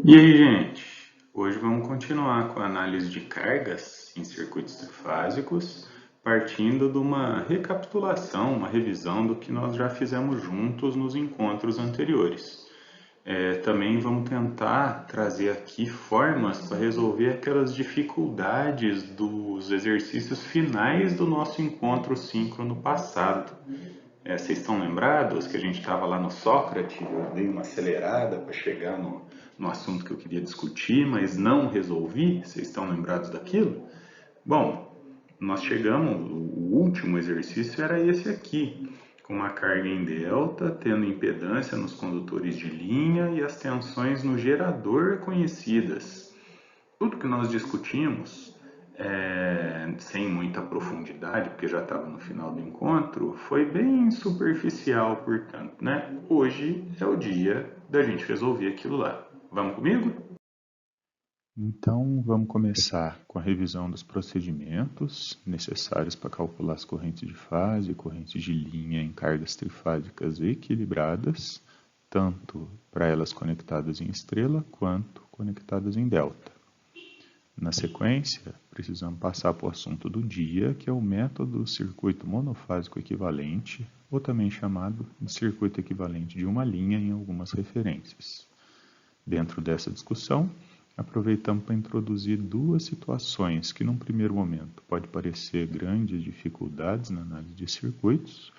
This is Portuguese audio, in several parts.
E aí, gente? Hoje vamos continuar com a análise de cargas em circuitos trifásicos, partindo de uma recapitulação, uma revisão do que nós já fizemos juntos nos encontros anteriores. Também vamos tentar trazer aqui formas para resolver aquelas dificuldades dos exercícios finais do nosso encontro síncrono passado. Vocês estão lembrados que a gente estava lá no Sócrates? Eu dei uma acelerada para chegar no assunto que eu queria discutir, mas não resolvi. Vocês estão lembrados daquilo? Bom, nós chegamos, o último exercício era esse aqui, com uma carga em delta, tendo impedância nos condutores de linha e as tensões no gerador conhecidas. Tudo que nós discutimos, sem muita profundidade, porque já estava no final do encontro, foi bem superficial, portanto, né? Hoje é o dia da gente resolver aquilo lá. Vamos comigo? Então, vamos começar com a revisão dos procedimentos necessários para calcular as correntes de fase e correntes de linha em cargas trifásicas equilibradas, tanto para elas conectadas em estrela quanto conectadas em delta. Na sequência, precisamos passar para o assunto do dia, que é o método circuito monofásico equivalente, ou também chamado de circuito equivalente de uma linha em algumas referências. Dentro dessa discussão, aproveitamos para introduzir duas situações que, num primeiro momento, pode parecer grandes dificuldades na análise de circuitos,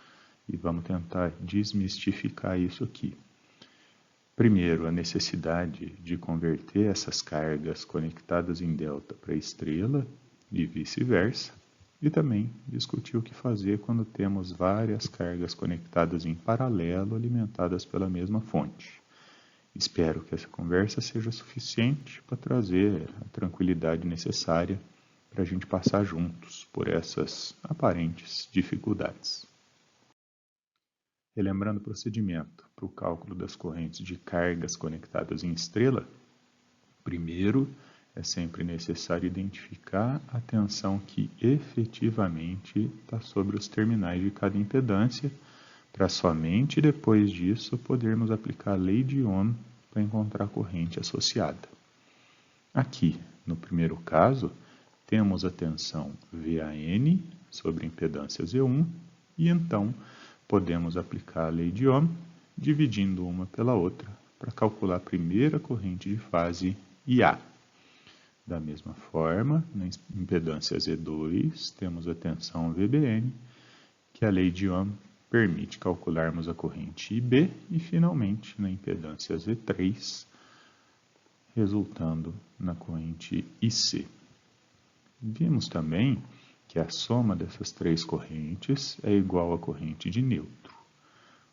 e vamos tentar desmistificar isso aqui. Primeiro, a necessidade de converter essas cargas conectadas em delta para estrela e vice-versa, e também discutir o que fazer quando temos várias cargas conectadas em paralelo alimentadas pela mesma fonte. Espero que essa conversa seja suficiente para trazer a tranquilidade necessária para a gente passar juntos por essas aparentes dificuldades. Relembrando o procedimento para o cálculo das correntes de cargas conectadas em estrela, primeiro é sempre necessário identificar a tensão que efetivamente está sobre os terminais de cada impedância, para somente depois disso podermos aplicar a lei de Ohm para encontrar a corrente associada. Aqui, no primeiro caso, temos a tensão VAN sobre a impedância Z1 e então podemos aplicar a lei de Ohm dividindo uma pela outra para calcular a primeira corrente de fase IA. Da mesma forma, na impedância Z2, temos a tensão VBN, que a lei de Ohm permite calcularmos a corrente IB e, finalmente, na impedância Z3, resultando na corrente IC. Vimos também que a soma dessas três correntes é igual à corrente de neutro.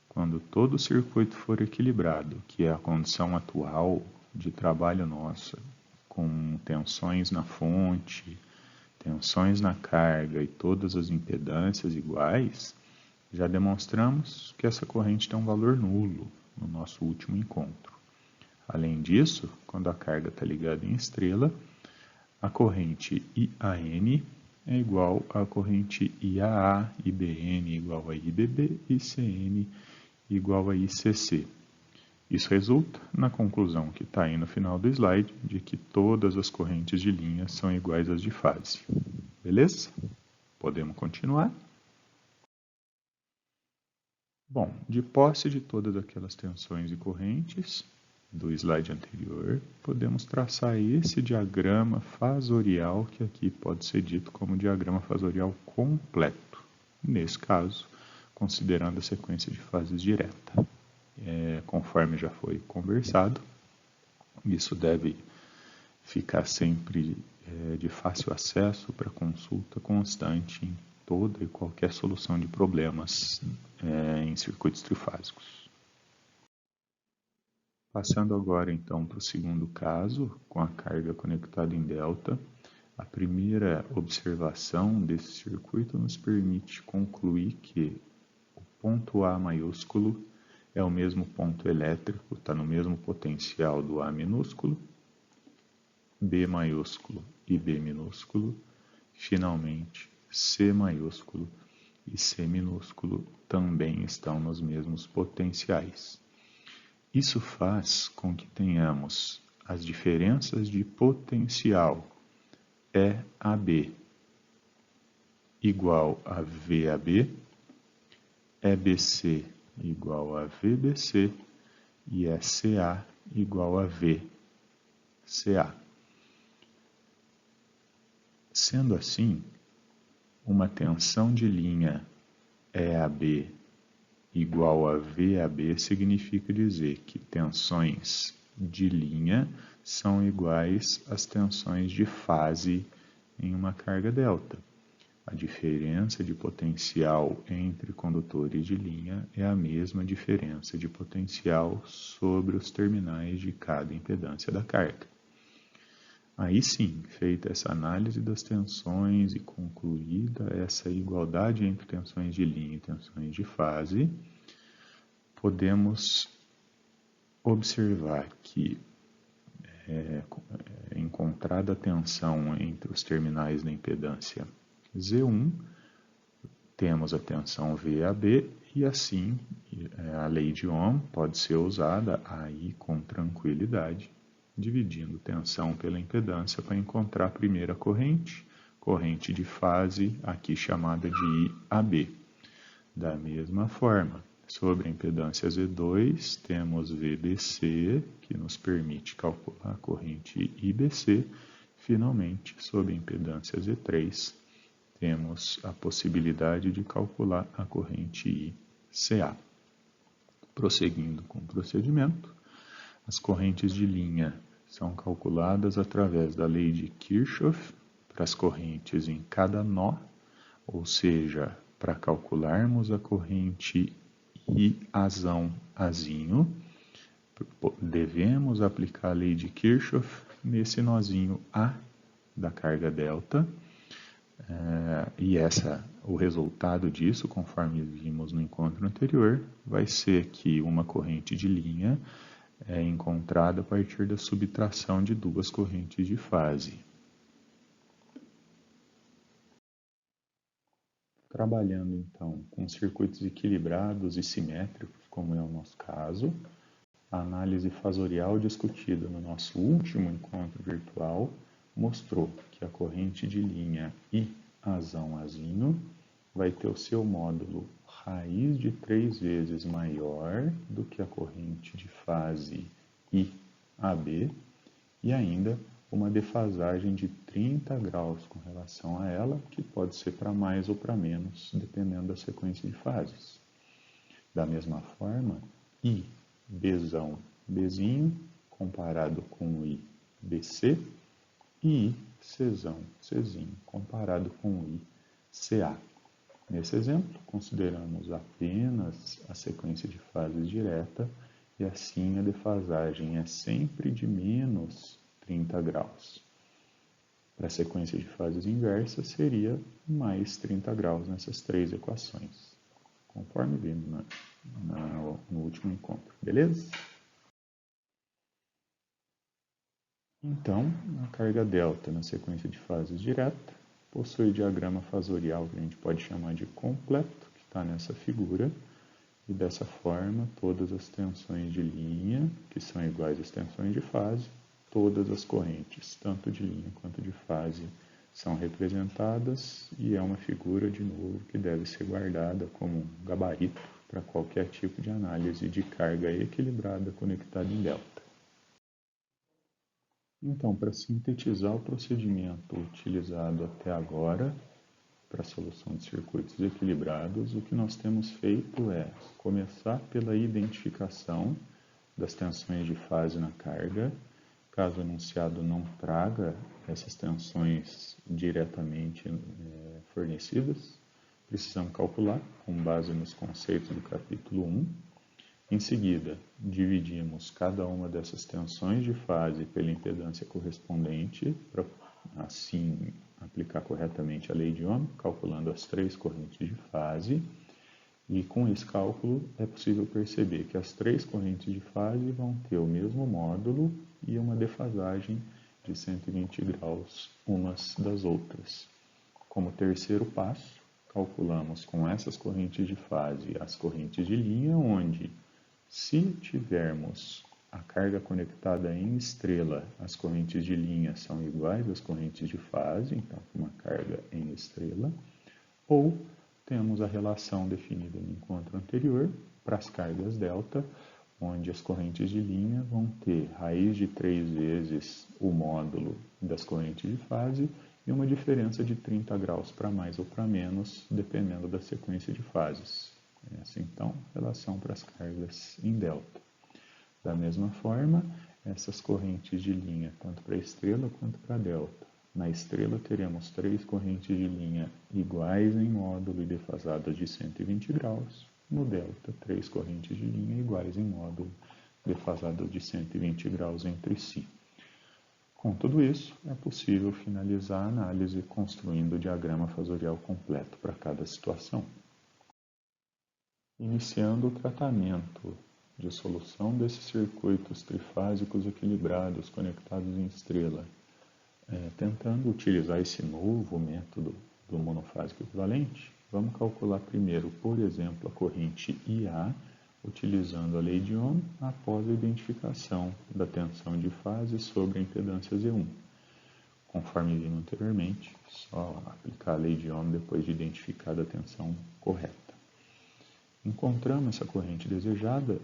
Quando todo o circuito for equilibrado, que é a condição atual de trabalho nossa, com tensões na fonte, tensões na carga e todas as impedâncias iguais, já demonstramos que essa corrente tem um valor nulo no nosso último encontro. Além disso, quando a carga está ligada em estrela, a corrente IAN é igual à corrente IAA, IBN igual a IBB e ICN igual a ICC. Isso resulta na conclusão que está aí no final do slide de que todas as correntes de linha são iguais às de fase. Beleza? Podemos continuar? Bom, de posse de todas aquelas tensões e correntes do slide anterior, podemos traçar esse diagrama fasorial, que aqui pode ser dito como diagrama fasorial completo, nesse caso, considerando a sequência de fases direta. Conforme já foi conversado, isso deve ficar sempre de fácil acesso para consulta constante em toda e qualquer solução de problemas em circuitos trifásicos. Passando agora então para o segundo caso, com a carga conectada em delta, a primeira observação desse circuito nos permite concluir que o ponto A maiúsculo é o mesmo ponto elétrico, está no mesmo potencial do A minúsculo, B maiúsculo e B minúsculo, finalmente C maiúsculo e C minúsculo também estão nos mesmos potenciais. Isso faz com que tenhamos as diferenças de potencial EAB igual a VAB, EBC igual a VBC e ECA igual a VCA. Sendo assim, uma tensão de linha EAB igual a VAB significa dizer que tensões de linha são iguais às tensões de fase em uma carga delta. A diferença de potencial entre condutores de linha é a mesma diferença de potencial sobre os terminais de cada impedância da carga. Aí sim, feita essa análise das tensões e concluída essa igualdade entre tensões de linha e tensões de fase, podemos observar que encontrada a tensão entre os terminais da impedância Z1, temos a tensão VAB e assim a lei de Ohm pode ser usada aí com tranquilidade, dividindo tensão pela impedância para encontrar a primeira corrente de fase, aqui chamada de IAB. Da mesma forma, sobre a impedância Z2, temos VBC, que nos permite calcular a corrente IBC. Finalmente, sobre a impedância Z3, temos a possibilidade de calcular a corrente ICA. Prosseguindo com o procedimento, as correntes de linha são calculadas através da lei de Kirchhoff para as correntes em cada nó, ou seja, para calcularmos a corrente Iazão-Azinho, devemos aplicar a lei de Kirchhoff nesse nozinho A da carga delta, e o resultado disso, conforme vimos no encontro anterior, vai ser que uma corrente de linha é encontrada a partir da subtração de duas correntes de fase. Trabalhando então com circuitos equilibrados e simétricos, como é o nosso caso, a análise fasorial discutida no nosso último encontro virtual mostrou que a corrente de linha Iazão-Azinho vai ter o seu módulo raiz de 3 vezes maior do que a corrente de fase IAB e ainda uma defasagem de 30 graus com relação a ela, que pode ser para mais ou para menos, dependendo da sequência de fases. Da mesma forma, IBzão, Bzinho, comparado com IBC, e Czão, Czinho, comparado com ICA. Nesse exemplo, consideramos apenas a sequência de fases direta e assim a defasagem é sempre de menos 30 graus. Para a sequência de fases inversas, seria mais 30 graus nessas três equações, conforme vimos no último encontro, beleza? Então, a carga delta na sequência de fases direta possui diagrama fasorial que a gente pode chamar de completo, que está nessa figura, e dessa forma todas as tensões de linha, que são iguais às tensões de fase, todas as correntes, tanto de linha quanto de fase, são representadas e é uma figura, de novo, que deve ser guardada como um gabarito para qualquer tipo de análise de carga equilibrada conectada em delta. Então, para sintetizar o procedimento utilizado até agora para a solução de circuitos equilibrados, o que nós temos feito é começar pela identificação das tensões de fase na carga. Caso o enunciado não traga essas tensões diretamente fornecidas, precisamos calcular com base nos conceitos do capítulo 1. Em seguida, dividimos cada uma dessas tensões de fase pela impedância correspondente, para assim aplicar corretamente a lei de Ohm, calculando as três correntes de fase. E com esse cálculo é possível perceber que as três correntes de fase vão ter o mesmo módulo e uma defasagem de 120 graus umas das outras. Como terceiro passo, calculamos com essas correntes de fase as correntes de linha, onde Se tivermos a carga conectada em estrela, as correntes de linha são iguais às correntes de fase, então uma carga em estrela, ou temos a relação definida no encontro anterior para as cargas delta, onde as correntes de linha vão ter raiz de 3 vezes o módulo das correntes de fase e uma diferença de 30 graus para mais ou para menos, dependendo da sequência de fases. Essa, então, relação para as cargas em delta. Da mesma forma, essas correntes de linha, tanto para a estrela quanto para a delta. Na estrela, teremos 3 correntes de linha iguais em módulo e defasadas de 120 graus. No delta, 3 correntes de linha iguais em módulo, defasadas de 120 graus entre si. Com tudo isso, é possível finalizar a análise construindo o diagrama fasorial completo para cada situação. Iniciando o tratamento de solução desses circuitos trifásicos equilibrados conectados em estrela, tentando utilizar esse novo método do monofásico equivalente, vamos calcular primeiro, por exemplo, a corrente IA, utilizando a lei de Ohm após a identificação da tensão de fase sobre a impedância Z1. Conforme vimos anteriormente, só aplicar a lei de Ohm depois de identificada a tensão correta. Encontramos essa corrente desejada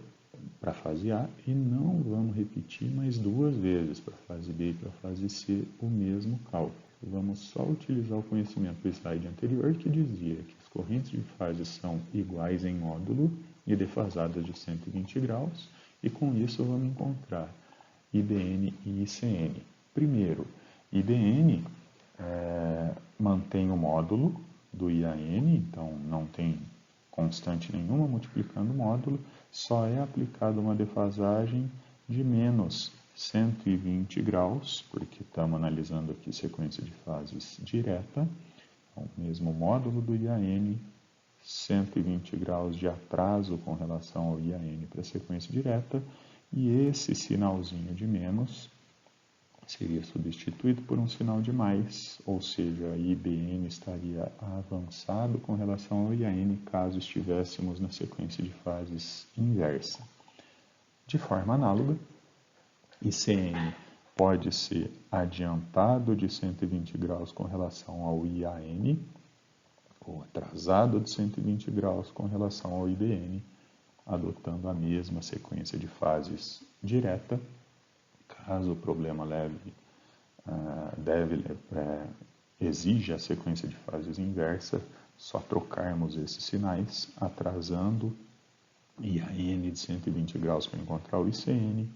para a fase A e não vamos repetir mais 2 vezes para a fase B e para a fase C o mesmo cálculo. Vamos só utilizar o conhecimento do slide anterior que dizia que as correntes de fase são iguais em módulo e defasadas de 120 graus e com isso vamos encontrar IBN e ICN. Primeiro, IBN mantém o módulo do IAN, então não tem constante nenhuma multiplicando o módulo, só é aplicada uma defasagem de menos 120 graus, porque estamos analisando aqui sequência de fases direta, então, mesmo módulo do IAN, 120 graus de atraso com relação ao IAN para a sequência direta, e esse sinalzinho de menos seria substituído por um sinal de mais, ou seja, a IBN estaria avançado com relação ao IAN caso estivéssemos na sequência de fases inversa. De forma análoga, ICN pode ser adiantado de 120 graus com relação ao IAN, ou atrasado de 120 graus com relação ao IBN, adotando a mesma sequência de fases direta. Caso o problema exija a sequência de fases inversa, só trocarmos esses sinais, atrasando IAN de 120 graus para encontrar o ICN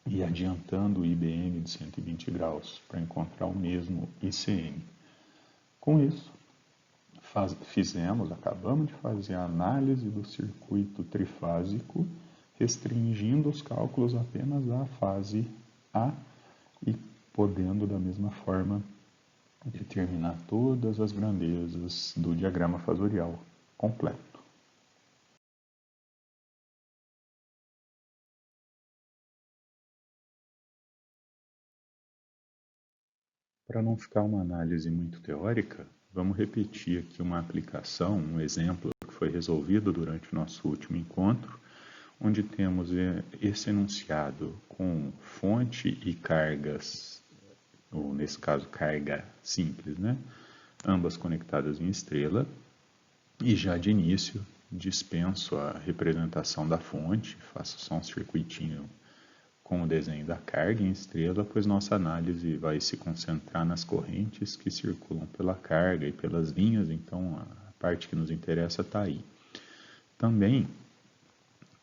e adiantando o IBN de 120 graus para encontrar o mesmo ICN. Com isso, acabamos de fazer a análise do circuito trifásico, restringindo os cálculos apenas à fase A e podendo, da mesma forma, determinar todas as grandezas do diagrama fasorial completo. Para não ficar uma análise muito teórica, vamos repetir aqui uma aplicação, um exemplo que foi resolvido durante o nosso último encontro, onde temos esse enunciado com fonte e cargas, ou nesse caso carga simples, né? Ambas conectadas em estrela, e já de início dispenso a representação da fonte, faço só um circuitinho com o desenho da carga em estrela, pois nossa análise vai se concentrar nas correntes que circulam pela carga e pelas linhas, então a parte que nos interessa está aí. Também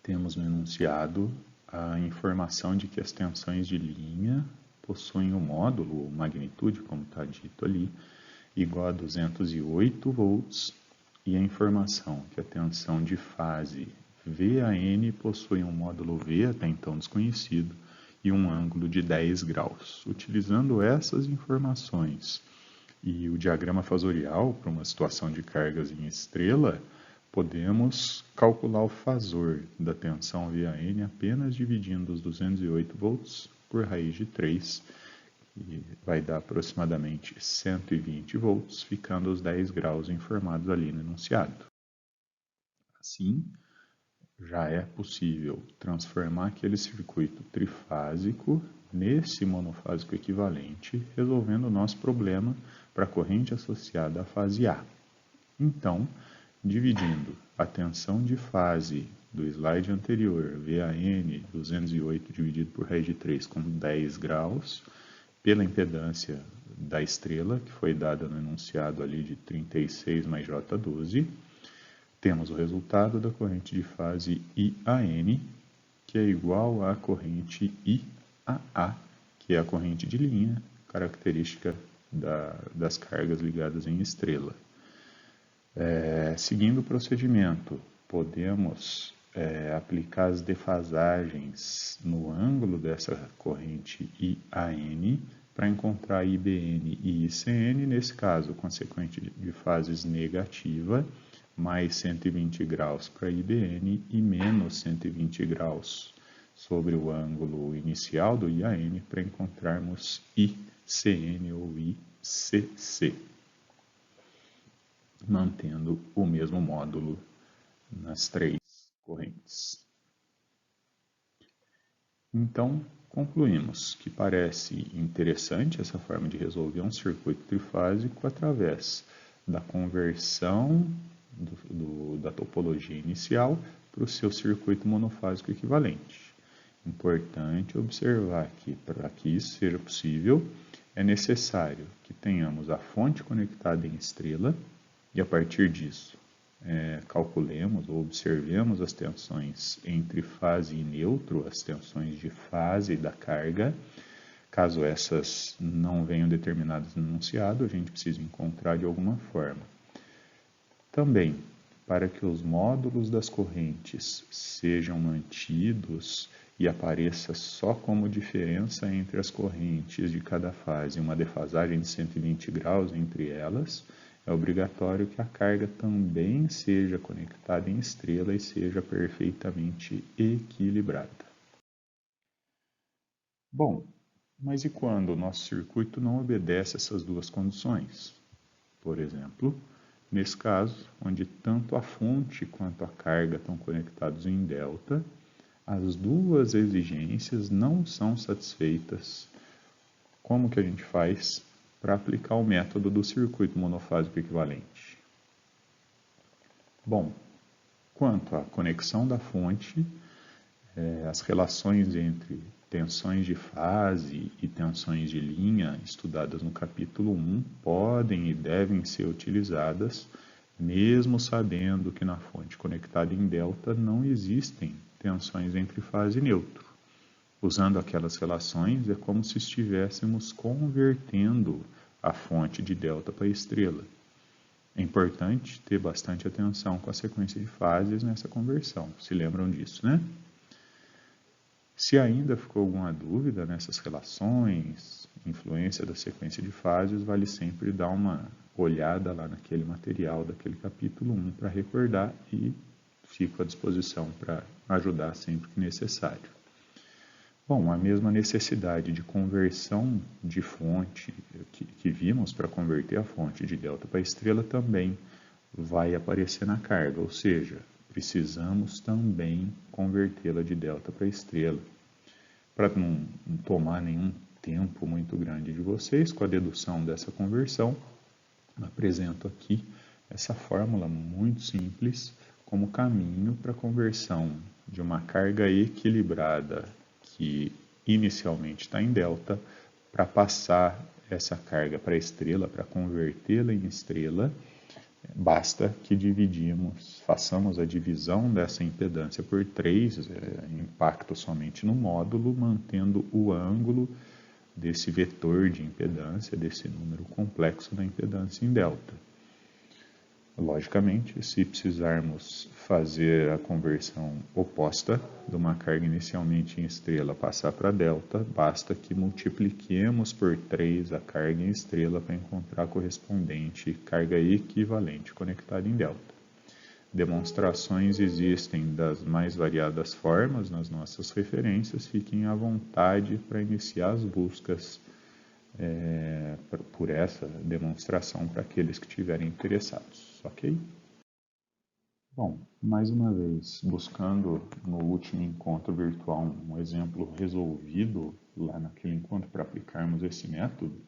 temos no enunciado a informação de que as tensões de linha possuem o módulo, ou magnitude, como está dito ali, igual a 208 volts, e a informação que a tensão de fase VAN possui um módulo V, até então desconhecido, e um ângulo de 10 graus. Utilizando essas informações e o diagrama fasorial para uma situação de cargas em estrela, podemos calcular o fasor da tensão VAN apenas dividindo os 208 volts por raiz de 3, que vai dar aproximadamente 120 volts, ficando os 10 graus informados ali no enunciado. Assim, já é possível transformar aquele circuito trifásico nesse monofásico equivalente, resolvendo o nosso problema para a corrente associada à fase A. Então, dividindo a tensão de fase do slide anterior, VAN 208 dividido por raiz de 3 com 10 graus, pela impedância da estrela, que foi dada no enunciado ali de 36 mais J12, temos o resultado da corrente de fase IAN, que é igual à corrente IAA, que é a corrente de linha, característica das cargas ligadas em estrela. Seguindo o procedimento, podemos aplicar as defasagens no ângulo dessa corrente IAN para encontrar IBN e ICN, nesse caso, consequente de fases negativa, mais 120 graus para IBN e menos 120 graus sobre o ângulo inicial do IAN para encontrarmos ICN ou ICC, mantendo o mesmo módulo nas três correntes. Então, concluímos que parece interessante essa forma de resolver um circuito trifásico através da conversão da topologia inicial para o seu circuito monofásico equivalente. Importante observar que, para que isso seja possível, é necessário que tenhamos a fonte conectada em estrela e, a partir disso, calculemos ou observemos as tensões entre fase e neutro, as tensões de fase da carga. Caso essas não venham determinadas no enunciado, a gente precisa encontrar de alguma forma. Também, para que os módulos das correntes sejam mantidos e apareça só como diferença entre as correntes de cada fase, uma defasagem de 120 graus entre elas, é obrigatório que a carga também seja conectada em estrela e seja perfeitamente equilibrada. Bom, mas e quando o nosso circuito não obedece essas duas condições? Por exemplo, nesse caso, onde tanto a fonte quanto a carga estão conectados em delta, as duas exigências não são satisfeitas. Como que a gente faz para aplicar o método do circuito monofásico equivalente? Bom, quanto à conexão da fonte, as relações entre tensões de fase e tensões de linha estudadas no capítulo 1 podem e devem ser utilizadas, mesmo sabendo que na fonte conectada em delta não existem tensões entre fase e neutro. Usando aquelas relações, é como se estivéssemos convertendo a fonte de delta para estrela. É importante ter bastante atenção com a sequência de fases nessa conversão. Se lembram disso, né? Se ainda ficou alguma dúvida nessas relações, influência da sequência de fases, vale sempre dar uma olhada lá naquele material daquele capítulo 1 para recordar e fico à disposição para ajudar sempre que necessário. Bom, a mesma necessidade de conversão de fonte que vimos para converter a fonte de delta para estrela também vai aparecer na carga, ou seja, precisamos também convertê-la de delta para estrela. Para não tomar nenhum tempo muito grande de vocês, com a dedução dessa conversão, apresento aqui essa fórmula muito simples como caminho para a conversão de uma carga equilibrada que inicialmente está em delta, para passar essa carga para a estrela, para convertê-la em estrela, basta que façamos a divisão dessa impedância por 3, impacto somente no módulo, mantendo o ângulo desse vetor de impedância, desse número complexo da impedância em delta. Logicamente, se precisarmos fazer a conversão oposta de uma carga inicialmente em estrela passar para delta, basta que multipliquemos por 3 a carga em estrela para encontrar a correspondente carga equivalente conectada em delta. Demonstrações existem das mais variadas formas nas nossas referências, fiquem à vontade para iniciar as buscas por essa demonstração para aqueles que estiverem interessados, ok? Bom, mais uma vez, buscando no último encontro virtual um exemplo resolvido lá naquele encontro para aplicarmos esse método,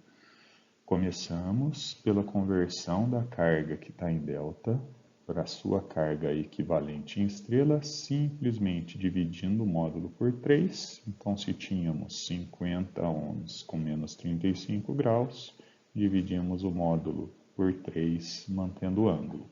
começamos pela conversão da carga que está em delta para a sua carga equivalente em estrela, simplesmente dividindo o módulo por 3. Então, se tínhamos 50 ohms com menos 35 graus, dividimos o módulo por 3, mantendo o ângulo.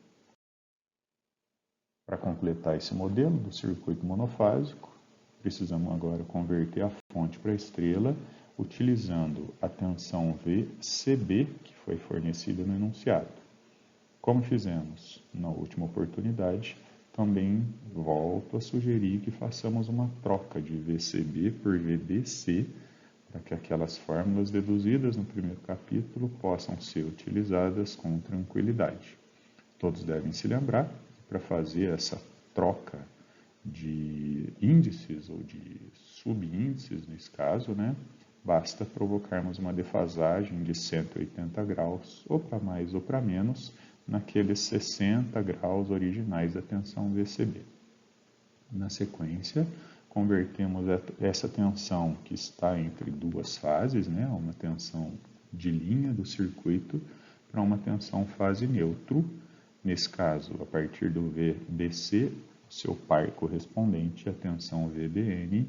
Para completar esse modelo do circuito monofásico, precisamos agora converter a fonte para a estrela, utilizando a tensão VCB, que foi fornecida no enunciado. Como fizemos na última oportunidade, também volto a sugerir que façamos uma troca de VCB por VBC, para que aquelas fórmulas deduzidas no primeiro capítulo possam ser utilizadas com tranquilidade. Todos devem se lembrar, para fazer essa troca de índices ou de subíndices, nesse caso, né, basta provocarmos uma defasagem de 180 graus, ou para mais ou para menos, naqueles 60 graus originais da tensão VCB. Na sequência, convertemos essa tensão que está entre duas fases, né, uma tensão de linha do circuito, para uma tensão fase neutro. Nesse caso, a partir do VBC, seu par correspondente à tensão VBN,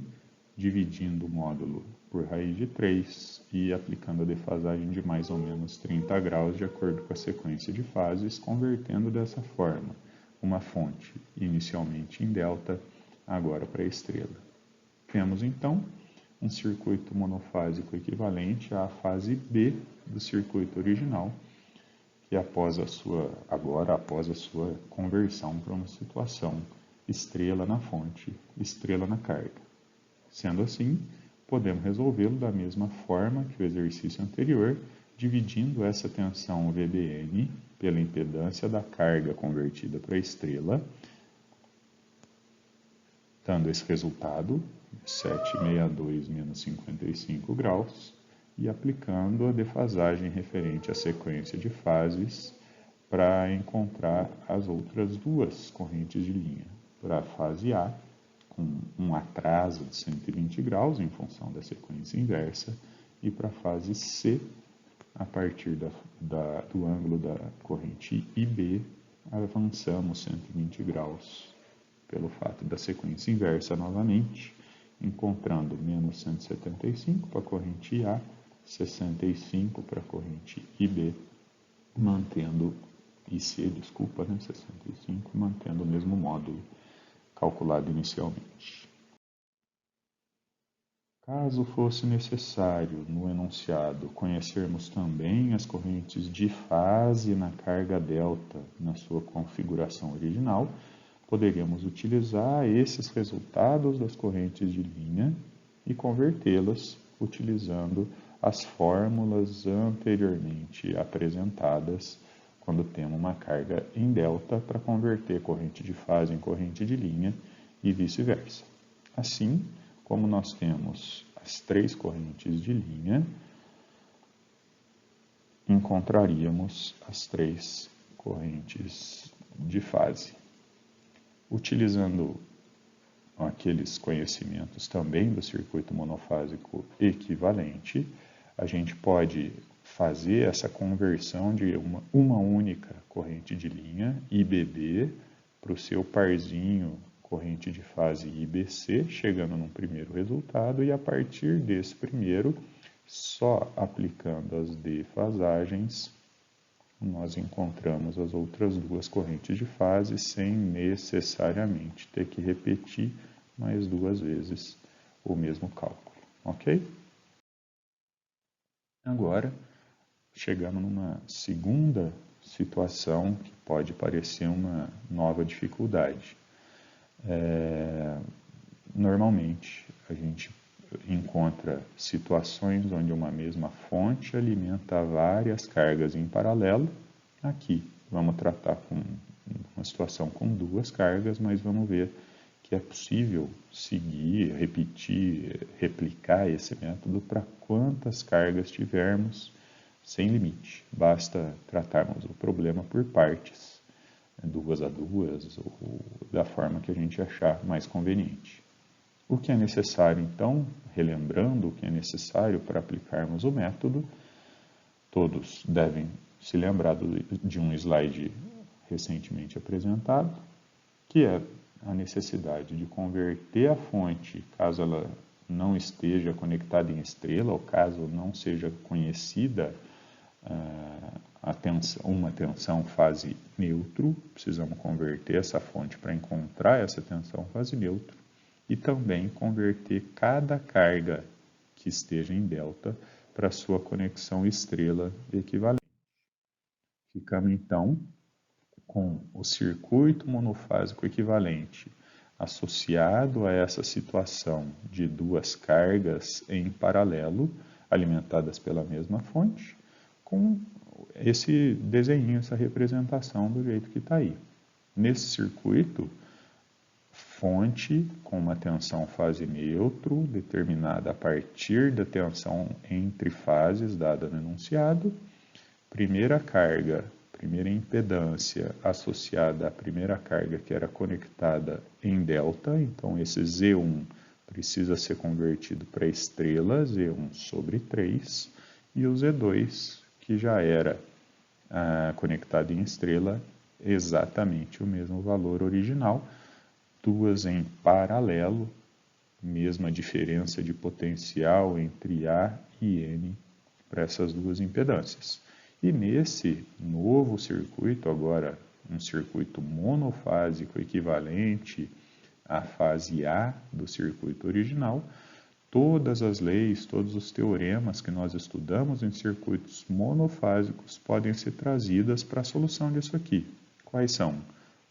dividindo o módulo por raiz de 3 e aplicando a defasagem de mais ou menos 30 graus de acordo com a sequência de fases, convertendo dessa forma uma fonte inicialmente em delta, agora para estrela. Temos então um circuito monofásico equivalente à fase B do circuito original, que após a sua conversão para uma situação estrela na fonte, estrela na carga. Sendo assim, podemos resolvê-lo da mesma forma que o exercício anterior, dividindo essa tensão VBN pela impedância da carga convertida para a estrela, dando esse resultado, 762 menos 55 graus, e aplicando a defasagem referente à sequência de fases para encontrar as outras duas correntes de linha. Para a fase A, com um atraso de 120 graus em função da sequência inversa, e para a fase C, a partir do ângulo da corrente IB, avançamos 120 graus pelo fato da sequência inversa novamente, encontrando menos 175 para a corrente A, 65 para a corrente IB, mantendo IC, 65, mantendo o mesmo módulo calculado inicialmente. Caso fosse necessário, no enunciado, conhecermos também as correntes de fase na carga delta na sua configuração original, poderíamos utilizar esses resultados das correntes de linha e convertê-las utilizando as fórmulas anteriormente apresentadas quando temos uma carga em delta para converter corrente de fase em corrente de linha e vice-versa. Assim, como nós temos as três correntes de linha, encontraríamos as três correntes de fase. Utilizando aqueles conhecimentos também do circuito monofásico equivalente, a gente pode fazer essa conversão de uma única corrente de linha, IBB, para o seu parzinho corrente de fase IBC, chegando num primeiro resultado, e a partir desse primeiro, só aplicando as defasagens, nós encontramos as outras duas correntes de fase sem necessariamente ter que repetir mais duas vezes o mesmo cálculo, ok? Agora, chegamos numa segunda situação que pode parecer uma nova dificuldade. Normalmente, a gente encontra situações onde uma mesma fonte alimenta várias cargas em paralelo. Aqui, vamos tratar com uma situação com duas cargas, mas vamos ver que é possível seguir, repetir, replicar esse método para quantas cargas tivermos sem limite. Basta tratarmos o problema por partes, 2 a 2, ou da forma que a gente achar mais conveniente. O que é necessário, então, relembrando o que é necessário para aplicarmos o método, todos devem se lembrar de um slide recentemente apresentado, que é a necessidade de converter a fonte, caso ela não esteja conectada em estrela, ou caso não seja conhecida uma tensão fase neutro, precisamos converter essa fonte para encontrar essa tensão fase neutro, e também converter cada carga que esteja em delta para sua conexão estrela equivalente. Ficamos então com o circuito monofásico equivalente associado a essa situação de duas cargas em paralelo, alimentadas pela mesma fonte, com esse desenho, essa representação do jeito que está aí. Nesse circuito, fonte com uma tensão fase neutro, determinada a partir da tensão entre fases dada no enunciado, primeira carga, primeira impedância associada à primeira carga que era conectada em delta, então esse Z1 precisa ser convertido para estrela, Z1 sobre 3, e o Z2, que já era conectado em estrela, exatamente o mesmo valor original, duas em paralelo, mesma diferença de potencial entre A e N para essas duas impedâncias. E nesse novo circuito, agora um circuito monofásico equivalente à fase A do circuito original, todas as leis, todos os teoremas que nós estudamos em circuitos monofásicos podem ser trazidas para a solução disso aqui. Quais são?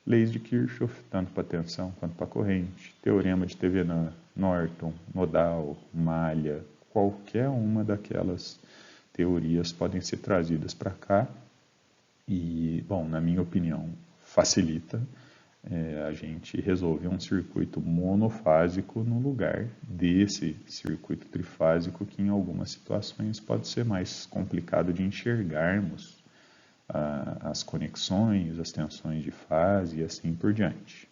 Leis de Kirchhoff, tanto para tensão quanto para corrente, teorema de Thevenin, Norton, Nodal, Malha, qualquer uma daquelas teorias podem ser trazidas para cá e, bom, na minha opinião, facilita a gente resolver um circuito monofásico no lugar desse circuito trifásico que em algumas situações pode ser mais complicado de enxergarmos as conexões, as tensões de fase e assim por diante.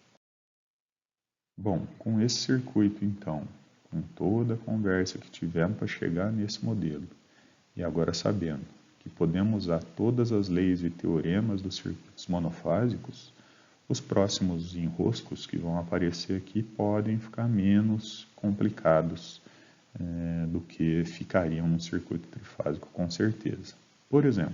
Bom, com esse circuito então, com toda a conversa que tivemos para chegar nesse modelo, e agora sabendo que podemos usar todas as leis e teoremas dos circuitos monofásicos, os próximos enroscos que vão aparecer aqui podem ficar menos complicados do que ficariam no circuito trifásico com certeza. Por exemplo,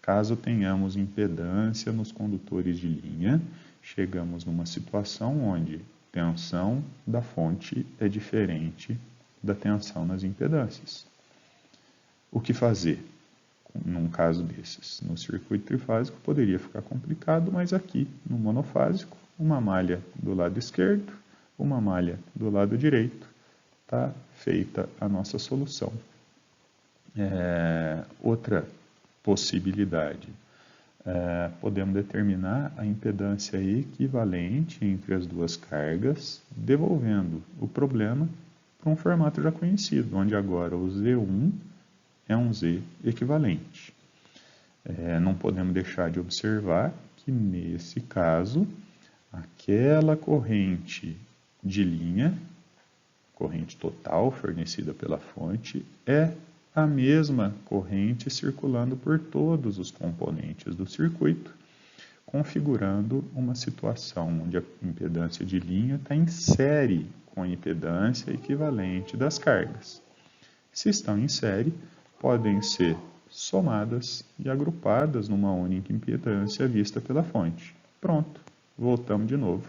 caso tenhamos impedância nos condutores de linha, chegamos numa situação onde tensão da fonte é diferente da tensão nas impedâncias. O que fazer num caso desses? No circuito trifásico poderia ficar complicado, mas aqui no monofásico, uma malha do lado esquerdo, uma malha do lado direito, está feita a nossa solução. Outra possibilidade, podemos determinar a impedância equivalente entre as duas cargas, devolvendo o problema para um formato já conhecido, onde agora o Z1 é um Z equivalente. Não podemos deixar de observar que, nesse caso, aquela corrente de linha, corrente total fornecida pela fonte, é a mesma corrente circulando por todos os componentes do circuito, configurando uma situação onde a impedância de linha está em série com a impedância equivalente das cargas. Se estão em série, podem ser somadas e agrupadas numa única impedância vista pela fonte. Pronto, voltamos de novo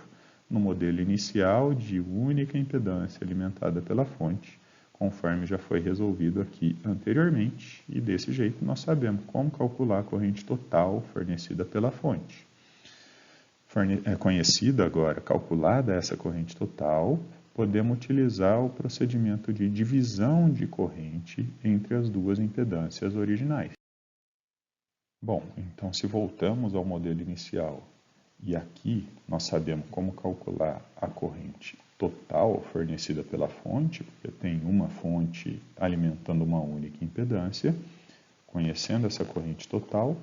no modelo inicial de única impedância alimentada pela fonte, conforme já foi resolvido aqui anteriormente, e desse jeito nós sabemos como calcular a corrente total fornecida pela fonte. Conhecida agora, calculada essa corrente total, podemos utilizar o procedimento de divisão de corrente entre as duas impedâncias originais. Bom, então se voltamos ao modelo inicial, e aqui nós sabemos como calcular a corrente total fornecida pela fonte, porque tem uma fonte alimentando uma única impedância. Conhecendo essa corrente total,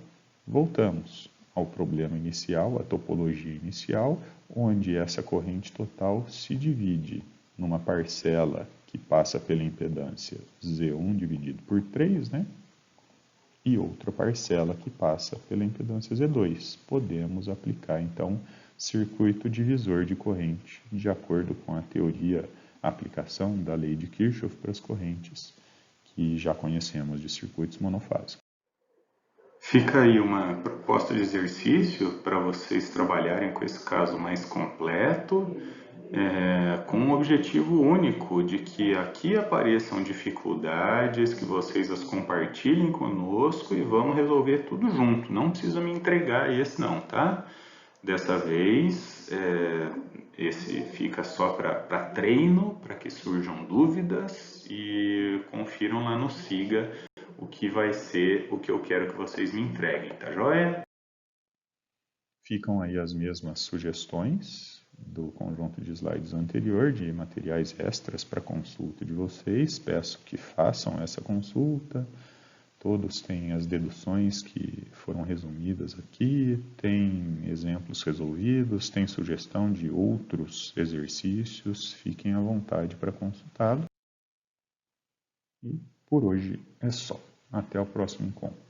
voltamos ao problema inicial, à topologia inicial, onde essa corrente total se divide numa parcela que passa pela impedância Z1 dividido por 3, né? E outra parcela que passa pela impedância Z2. Podemos aplicar, então, circuito divisor de corrente, de acordo com a teoria, a aplicação da lei de Kirchhoff para as correntes, que já conhecemos de circuitos monofásicos. Fica aí uma proposta de exercício para vocês trabalharem com esse caso mais completo, com um objetivo único de que aqui apareçam dificuldades, que vocês as compartilhem conosco e vamos resolver tudo junto. Não precisa me entregar esse não, tá? Dessa vez, esse fica só para treino, para que surjam dúvidas e confiram lá no Siga o que vai ser o que eu quero que vocês me entreguem, tá joia? Ficam aí as mesmas sugestões do conjunto de slides anterior, de materiais extras para consulta de vocês. Peço que façam essa consulta. Todos têm as deduções que foram resumidas aqui, tem exemplos resolvidos, tem sugestão de outros exercícios. Fiquem à vontade para consultá-lo. E por hoje é só. Até o próximo encontro.